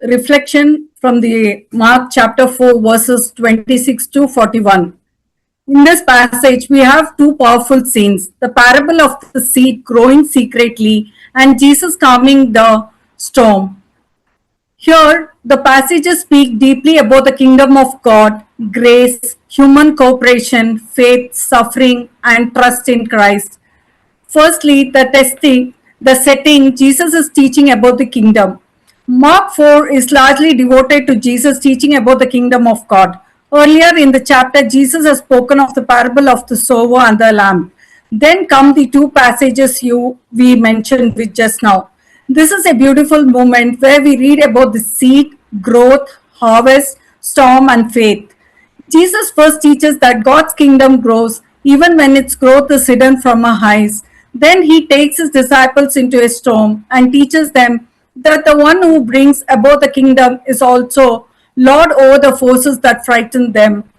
reflection from the Mark chapter 4, verses 26 to 41. In this passage, we have two powerful scenes, the parable of the seed growing secretly and Jesus calming the storm. Here, the passages speak deeply about the kingdom of God, grace, human cooperation, faith, suffering, and trust in Christ. Firstly, the setting, Jesus is teaching about the kingdom. Mark 4 is largely devoted to Jesus teaching about the kingdom of God. Earlier in the chapter, Jesus has spoken of the parable of the sower and the lamb. Then come the two passages we mentioned with just now. This is a beautiful moment where we read about the seed, growth, harvest, storm, and faith. Jesus first teaches that God's kingdom grows even when its growth is hidden from our eyes. Then he takes his disciples into a storm and teaches them that the one who brings about the kingdom is also Lord over the forces that frighten them.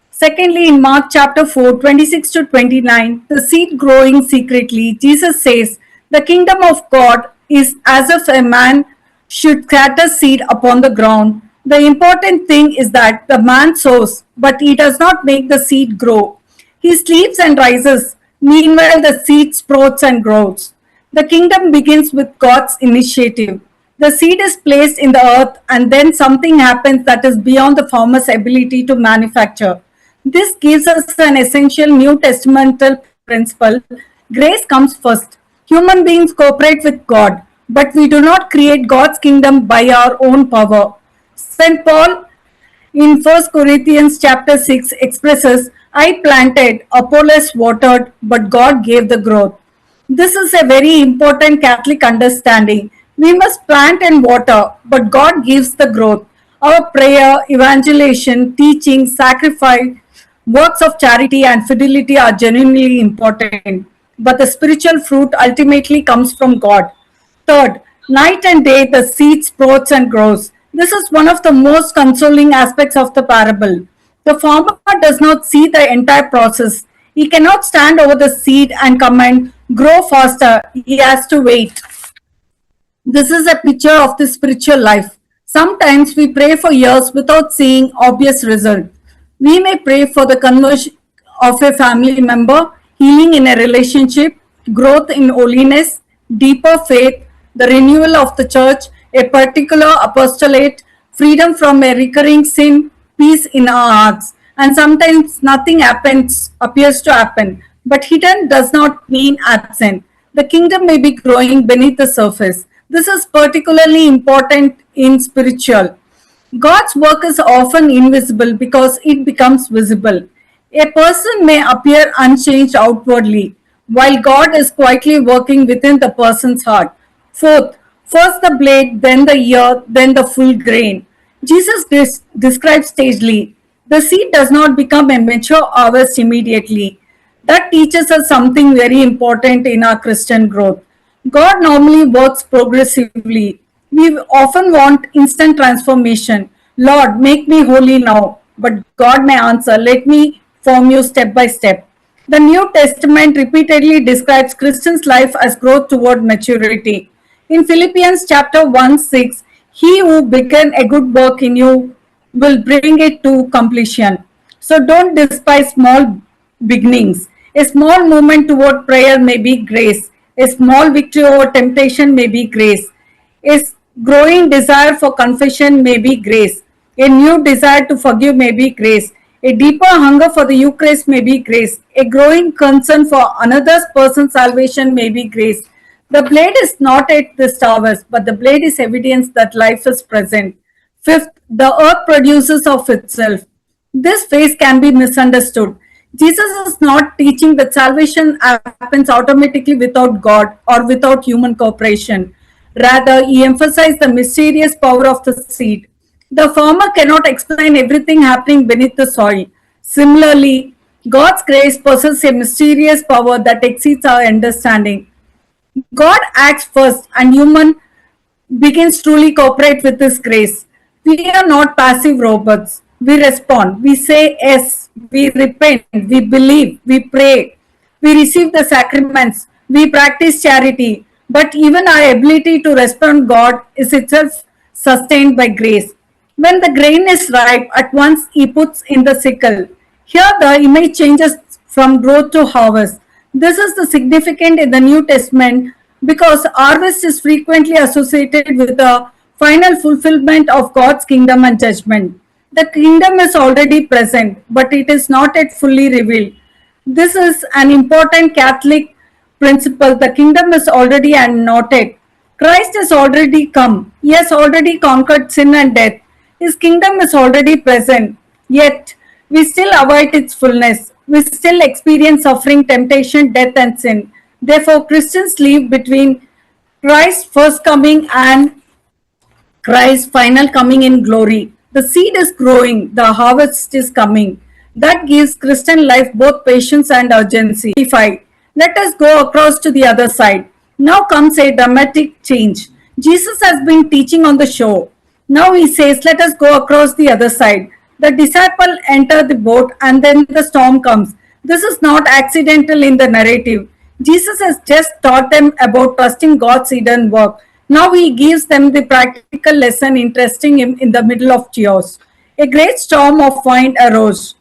Secondly, in Mark chapter 4, 26 to 29, the seed growing secretly, Jesus says, the kingdom of God is as if a man should scatter seed upon the ground. The important thing is that the man sows, but he does not make the seed grow. He sleeps and rises. Meanwhile, the seed sprouts and grows. The kingdom begins with God's initiative. The seed is placed in the earth, and then something happens that is beyond the farmer's ability to manufacture. This gives us an essential New Testamental principle. Grace comes first. Human beings cooperate with God, but we do not create God's kingdom by our own power. St. Paul in 1 Corinthians chapter 6 expresses, I planted, Apollos watered, but God gave the growth. This is a very important Catholic understanding. We must plant and water, but God gives the growth. Our prayer, evangelization, teaching, sacrifice, works of charity and fidelity are genuinely important, but the spiritual fruit ultimately comes from God. Third, night and day the seed sprouts and grows. This is one of the most consoling aspects of the parable. The farmer does not see the entire process. He cannot stand over the seed and command, grow faster. He has to wait. This is a picture of the spiritual life. Sometimes we pray for years without seeing obvious result. We may pray for the conversion of a family member, healing in a relationship, growth in holiness, deeper faith, the renewal of the church, a particular apostolate, freedom from a recurring sin, peace in our hearts. And sometimes nothing appears to happen, but hidden does not mean absent. The kingdom may be growing beneath the surface. This is particularly important in spiritual. God's work is often invisible because it becomes visible. A person may appear unchanged outwardly, while God is quietly working within the person's heart. Fourth, first the blade, then the ear, then the full grain. Jesus describes stagely. The seed does not become a mature harvest immediately. That teaches us something very important in our Christian growth. God normally works progressively. We often want instant transformation. Lord, make me holy now. But God may answer, let me form you step by step. The New Testament repeatedly describes Christians' life as growth toward maturity. In Philippians chapter 1, 6, he who began a good work in you will bring it to completion. So don't despise small beginnings. A small movement toward prayer may be grace. A small victory over temptation may be grace. A growing desire for confession may be grace. A new desire to forgive may be grace. A deeper hunger for the Eucharist may be grace. A growing concern for another person's salvation may be grace. The blade is not at this harvest, but the blade is evidence that life is present. Fifth, the earth produces of itself. This phase can be misunderstood. Jesus is not teaching that salvation happens automatically without God or without human cooperation. Rather, he emphasized the mysterious power of the seed. The farmer cannot explain everything happening beneath the soil. Similarly, God's grace possesses a mysterious power that exceeds our understanding. God acts first and human begins truly cooperate with his grace. We are not passive robots. We respond. We say yes. We repent. We believe. We pray. We receive the sacraments. We practice charity. But even our ability to respond God is itself sustained by grace. When the grain is ripe, at once he puts in the sickle. Here the image changes from growth to harvest. This is the significant in the New Testament because harvest is frequently associated with the final fulfillment of God's kingdom and judgment. The kingdom is already present, but it is not yet fully revealed. This is an important Catholic principle. The kingdom is already and not yet. Christ has already come. He has already conquered sin and death. His kingdom is already present. Yet, we still avoid its fullness. We still experience suffering, temptation, death, and sin. Therefore, Christians live between Christ's first coming and Christ's final coming in glory. The seed is growing, the harvest is coming. That gives Christian life both patience and urgency. Let us go across to the other side. Now comes a dramatic change. Jesus has been teaching on the shore. Now he says, let us go across the other side. The disciple enter the boat and then the storm comes. This is not accidental in the narrative. Jesus has just taught them about trusting God's hidden work. Now he gives them the practical lesson interesting him in the middle of chaos. A great storm of wind arose.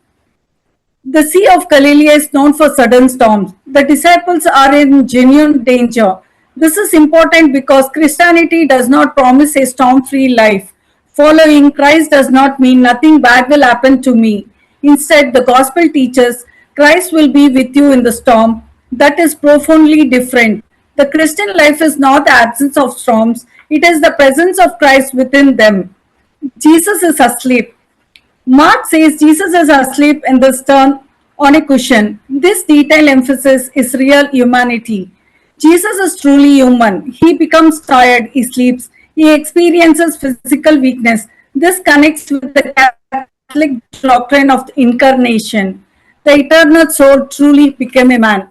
The Sea of Galilee is known for sudden storms. The disciples are in genuine danger. This is important because Christianity does not promise a storm-free life. Following Christ does not mean nothing bad will happen to me. Instead, the gospel teaches Christ will be with you in the storm. That is profoundly different. The Christian life is not the absence of storms, it is the presence of Christ within them. Jesus is asleep. Mark says Jesus is asleep in the stern on a cushion. This detailed emphasis is real humanity. Jesus is truly human. He becomes tired, he sleeps, he experiences physical weakness. This connects with the Catholic doctrine of the incarnation. The eternal soul truly became a man.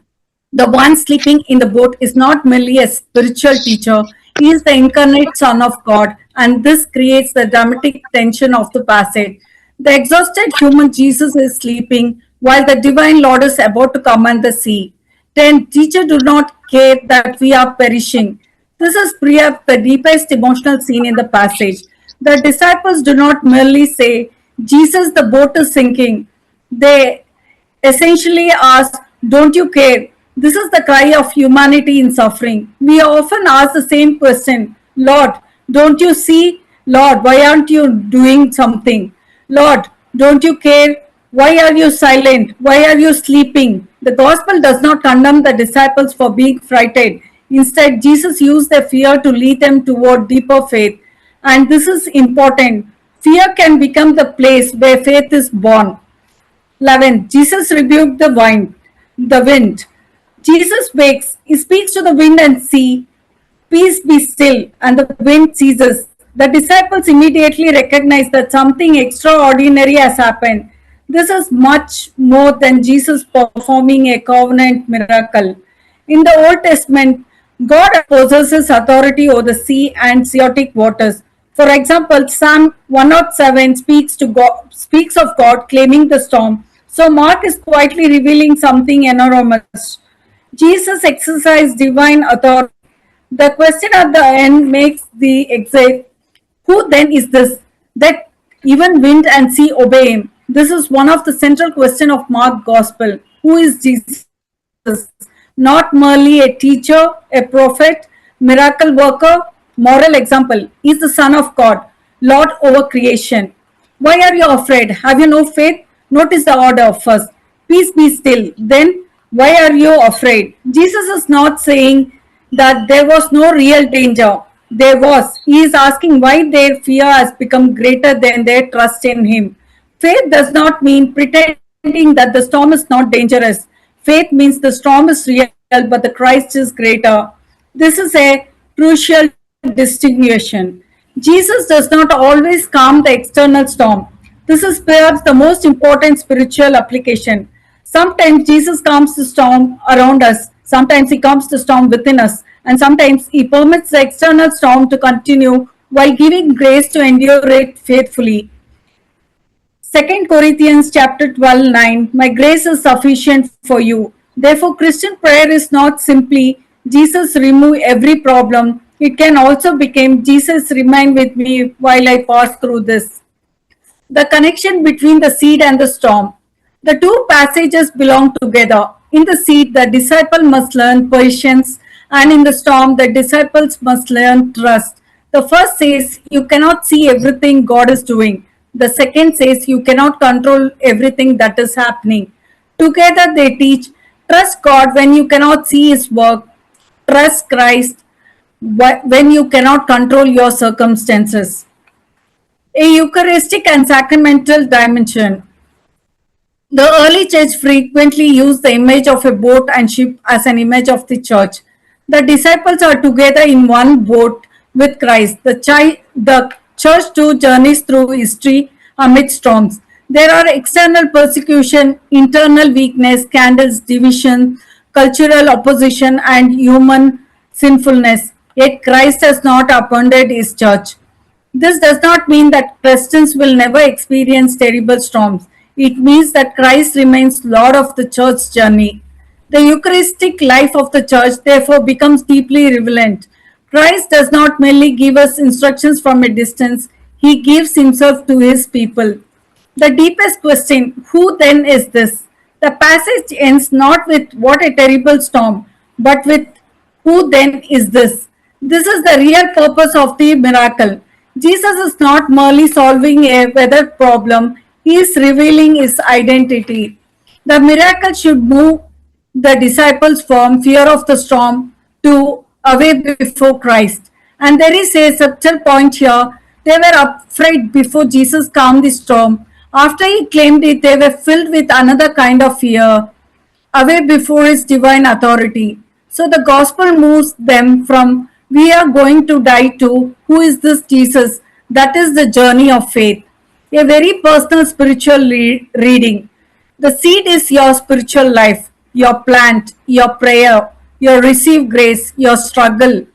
The one sleeping in the boat is not merely a spiritual teacher, he is the incarnate Son of God, and this creates the dramatic tension of the passage. The exhausted human Jesus is sleeping while the divine Lord is about to command the sea. 10. Teacher do not care that we are perishing. This is perhaps the deepest emotional scene in the passage. The disciples do not merely say, Jesus, the boat is sinking. They essentially ask, don't you care? This is the cry of humanity in suffering. We often ask the same question, Lord, don't you see? Lord, why aren't you doing something? Lord, don't you care? Why are you silent? Why are you sleeping? The gospel does not condemn the disciples for being frightened. Instead, Jesus used their fear to lead them toward deeper faith. And this is important. Fear can become the place where faith is born. 11. Jesus rebuked the wind. Jesus wakes, he speaks to the wind and sea, peace be still, and the wind ceases. The disciples immediately recognize that something extraordinary has happened. This is much more than Jesus performing a covenant miracle. In the Old Testament, God possesses authority over the sea and chaotic waters. For example, Psalm 107 speaks of God claiming the storm. So Mark is quietly revealing something enormous. Jesus exercised divine authority. The question at the end makes the exit. Who then is this that even wind and sea obey him? This is one of the central questions of Mark's gospel. Who is Jesus? Not merely a teacher, a prophet, miracle worker, moral example. He is the Son of God, Lord over creation. Why are you afraid? Have you no faith? Notice the order first. Peace be still. Then, why are you afraid? Jesus is not saying that there was no real danger. There was. He is asking why their fear has become greater than their trust in him. Faith does not mean pretending that the storm is not dangerous. Faith means the storm is real, but the Christ is greater. This is a crucial distinction. Jesus does not always calm the external storm. This is perhaps the most important spiritual application. Sometimes Jesus calms the storm around us, sometimes he calms the storm within us, and sometimes he permits the external storm to continue while giving grace to endure it faithfully. 2 Corinthians chapter 12:9, my grace is sufficient for you. Therefore, Christian prayer is not simply, Jesus remove every problem. It can also become Jesus remain with me while I pass through this. The connection between the seed and the storm. The two passages belong together. In the seed, the disciple must learn patience, and in the storm, the disciples must learn trust. The first says, you cannot see everything God is doing. The second says, you cannot control everything that is happening. Together, they teach, trust God when you cannot see His work, trust Christ when you cannot control your circumstances. A Eucharistic and sacramental dimension. The early church frequently used the image of a boat and ship as an image of the church. The disciples are together in one boat with Christ. The church too journeys through history amid storms. There are external persecution, internal weakness, scandals, division, cultural opposition, and human sinfulness. Yet Christ has not abandoned his church. This does not mean that Christians will never experience terrible storms. It means that Christ remains Lord of the church journey. The Eucharistic life of the church therefore becomes deeply relevant. Christ does not merely give us instructions from a distance, he gives himself to his people. The deepest question, who then is this? The passage ends not with what a terrible storm, but with who then is this? This is the real purpose of the miracle. Jesus is not merely solving a weather problem, he is revealing his identity. The miracle should move the disciples from fear of the storm to away before Christ. And there is a subtle point here. They were afraid before Jesus calmed the storm. After he claimed it, they were filled with another kind of fear, away before his divine authority. So the gospel moves them from we are going to die to who is this Jesus? That is the journey of faith. A very personal spiritual reading. The seed is your spiritual life, your plant, your prayer, your received grace, your struggle.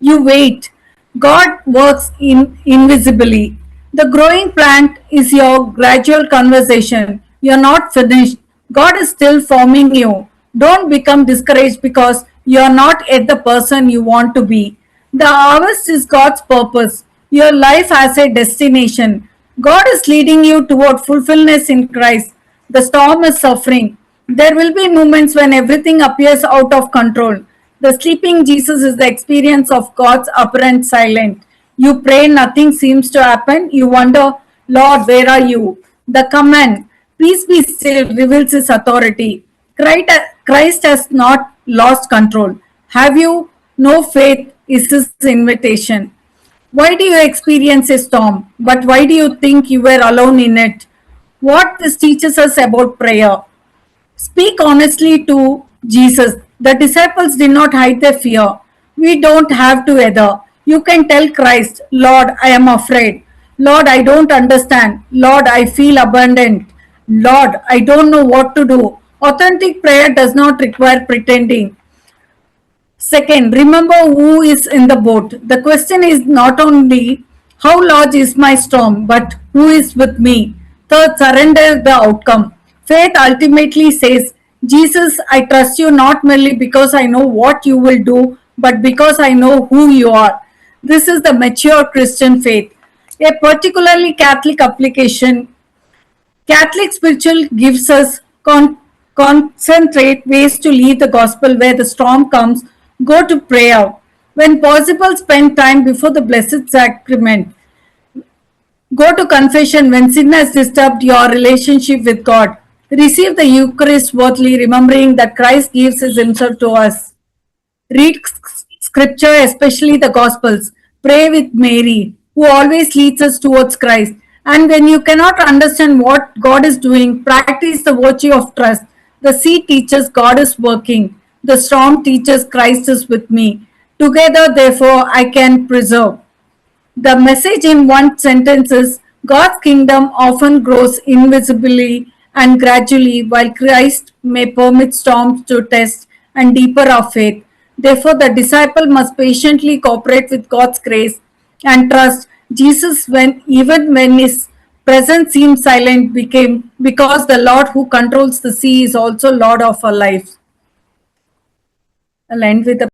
You wait. God works invisibly. The growing plant is your gradual conversation. You're not finished. God is still forming you. Don't become discouraged because you're not yet the person you want to be. The harvest is God's purpose. Your life has a destination. God is leading you toward fulfillment in Christ. The storm is suffering. There will be moments when everything appears out of control. The sleeping Jesus is the experience of God's apparent silence. You pray, nothing seems to happen. You wonder, Lord, where are you? The command, peace be still, reveals his authority. Christ has not lost control. Have you no faith is his invitation. Why do you experience a storm? But why do you think you were alone in it? What this teaches us about prayer. Speak honestly to Jesus. The disciples did not hide their fear. We don't have to either. You can tell Christ, Lord, I am afraid. Lord, I don't understand. Lord, I feel abandoned. Lord, I don't know what to do. Authentic prayer does not require pretending. Second, remember who is in the boat. The question is not only how large is my storm, but who is with me. Third, surrender the outcome. Faith ultimately says, Jesus, I trust you not merely because I know what you will do, but because I know who you are. This is the mature Christian faith. A particularly Catholic application. Catholic spiritual gives us concentrate ways to leave the gospel where the storm comes. Go to prayer. When possible, spend time before the Blessed Sacrament. Go to confession when sin has disturbed your relationship with God. Receive the Eucharist worthily, remembering that Christ gives himself to us. Read scripture, especially the Gospels. Pray with Mary, who always leads us towards Christ. And when you cannot understand what God is doing, practice the virtue of trust. The sea teaches God is working. The storm teaches Christ is with me. Together, therefore, I can preserve. The message in one sentence is God's kingdom often grows invisibly and gradually, while Christ may permit storms to test and deeper our faith. Therefore, the disciple must patiently cooperate with God's grace and trust Jesus when even when his presence seems silent became because the Lord who controls the sea is also Lord of our lives. I'll end with a